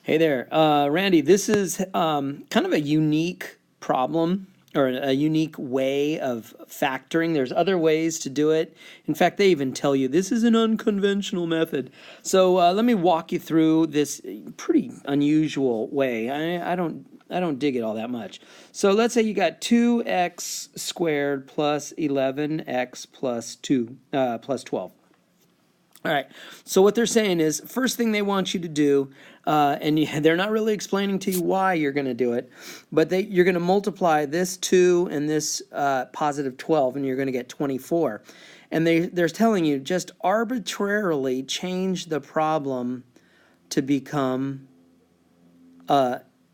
Hey there, Randy. This is kind of a unique problem or a unique way of factoring. There's other ways to do it. In fact, they even tell you this is an unconventional method. So let me walk you through this pretty unusual way. I don't dig it all that much. So let's say you got 2x squared plus 11x plus 2 plus 12. All right, so what they're saying is, first thing they want you to do, they're not really explaining to you why you're going to do it, but you're going to multiply this 2 and this positive 12, and you're going to get 24. And they're telling you just arbitrarily change the problem to become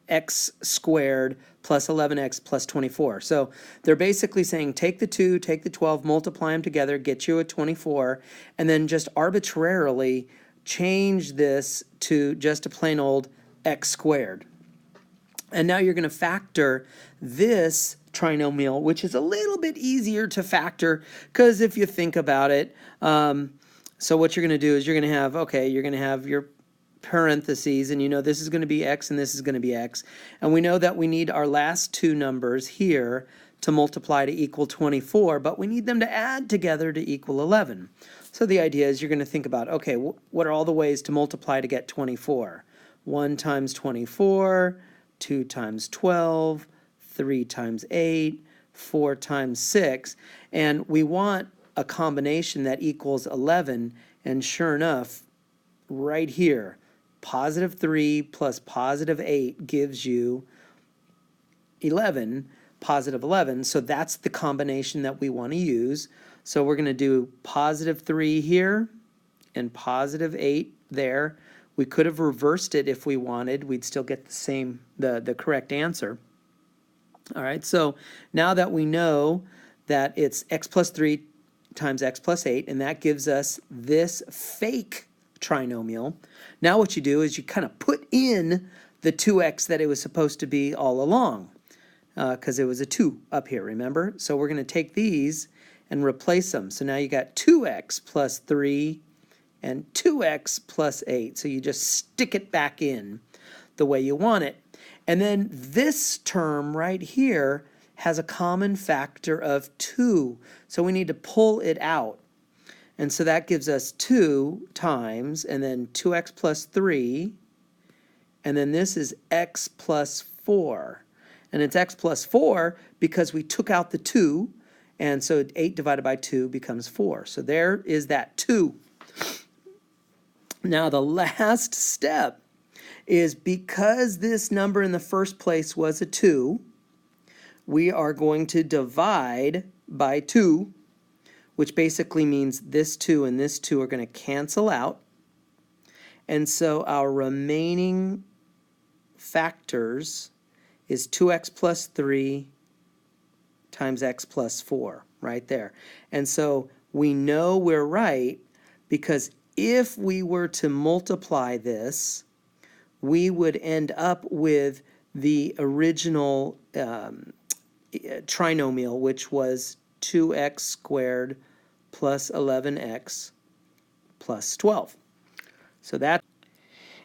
x squared plus 11x plus 24. So they're basically saying take the 2, take the 12, multiply them together, get you a 24, and then just arbitrarily change this to just a plain old x squared. And now you're going to factor this trinomial, which is a little bit easier to factor because if you think about it, so what you're going to do is you're going to have your parentheses, and you know this is going to be x and this is going to be x, and we know that we need our last two numbers here to multiply to equal 24, but we need them to add together to equal 11. So the idea is you're going to think about, okay, what are all the ways to multiply to get 24? 1 times 24, 2 times 12, 3 times 8, 4 times 6, and we want a combination that equals 11, and sure enough, right here, positive 3 plus positive 8 gives you 11, positive 11. So that's the combination that we want to use. So we're going to do positive 3 here and positive 8 there. We could have reversed it if we wanted. We'd still get the correct answer. All right, so now that we know that it's x plus 3 times x plus 8, and that gives us this fake trinomial. Now what you do is you kind of put in the 2x that it was supposed to be all along, because it was a 2 up here, remember? So we're going to take these and replace them. So now you got 2x plus 3 and 2x plus 8. So you just stick it back in the way you want it. And then this term right here has a common factor of 2. So we need to pull it out. And so that gives us 2 times, and then 2x plus 3, and then this is x plus 4. And it's x plus 4 because we took out the 2, and so 8 divided by 2 becomes 4. So there is that 2. Now the last step is, because this number in the first place was a 2, we are going to divide by 2, which basically means this 2 and this 2 are going to cancel out. And so our remaining factors is 2x plus 3 times x plus 4, right there. And so we know we're right because if we were to multiply this, we would end up with the original trinomial, which was 2x squared plus 11x plus 12. So that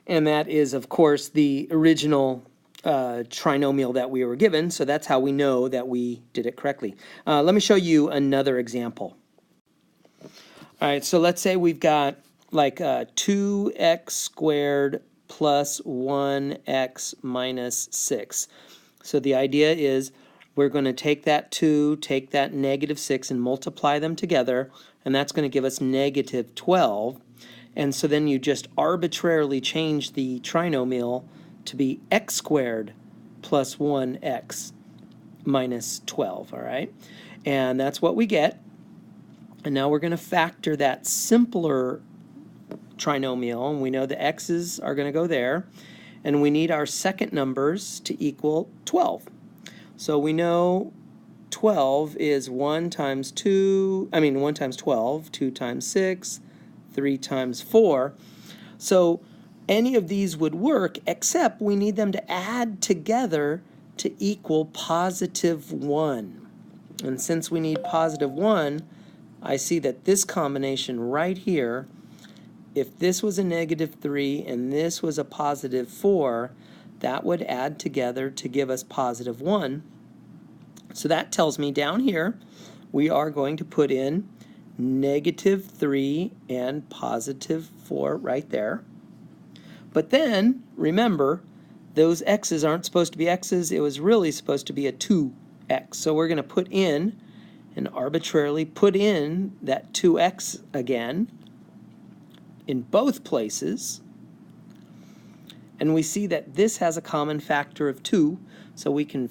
is, of course, the original trinomial that we were given. So that's how we know that we did it correctly. Let me show you another example. All right, so let's say we've got like 2x squared plus 1x minus 6. So the idea is we're going to take that 2, take that negative 6, and multiply them together, and that's going to give us negative 12. And so then you just arbitrarily change the trinomial to be x squared plus 1x minus 12, all right? And that's what we get. And now we're going to factor that simpler trinomial, and we know the x's are going to go there, and we need our second numbers to equal 12. So we know 12 is 1 times 12, 2 times 6, 3 times 4. So any of these would work, except we need them to add together to equal positive 1. And since we need positive 1, I see that this combination right here if this was a negative 3 and this was a positive 4, that would add together to give us positive 1. So that tells me down here we are going to put in negative 3 and positive 4 right there. But then, remember, those x's aren't supposed to be x's. It was really supposed to be a 2x. So we're going to put in and arbitrarily put in that 2x again in both places. And we see that this has a common factor of 2, so we can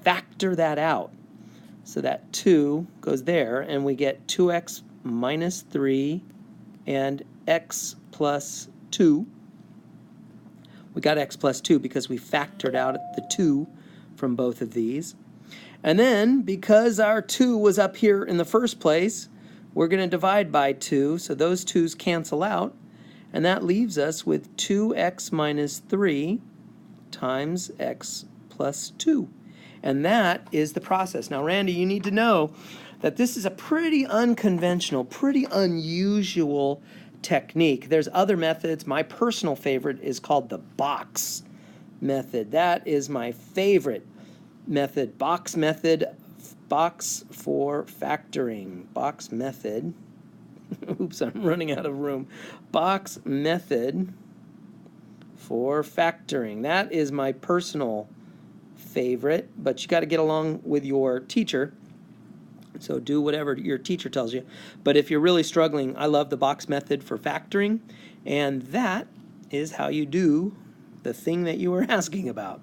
factor that out. So that 2 goes there, and we get 2x minus 3 and x plus 2. We got x plus 2 because we factored out the 2 from both of these. And then, because our 2 was up here in the first place, we're going to divide by 2, so those 2's cancel out. And that leaves us with 2x minus 3 times x plus 2. And that is the process. Now, Randy, you need to know that this is a pretty unconventional, pretty unusual technique. There's other methods. My personal favorite is called the box method. That is my favorite method. Box method, box for factoring. Box method. Oops, I'm running out of room. Box method for factoring. That is my personal favorite, but you got to get along with your teacher. So do whatever your teacher tells you. But if you're really struggling, I love the box method for factoring, and that is how you do the thing that you were asking about.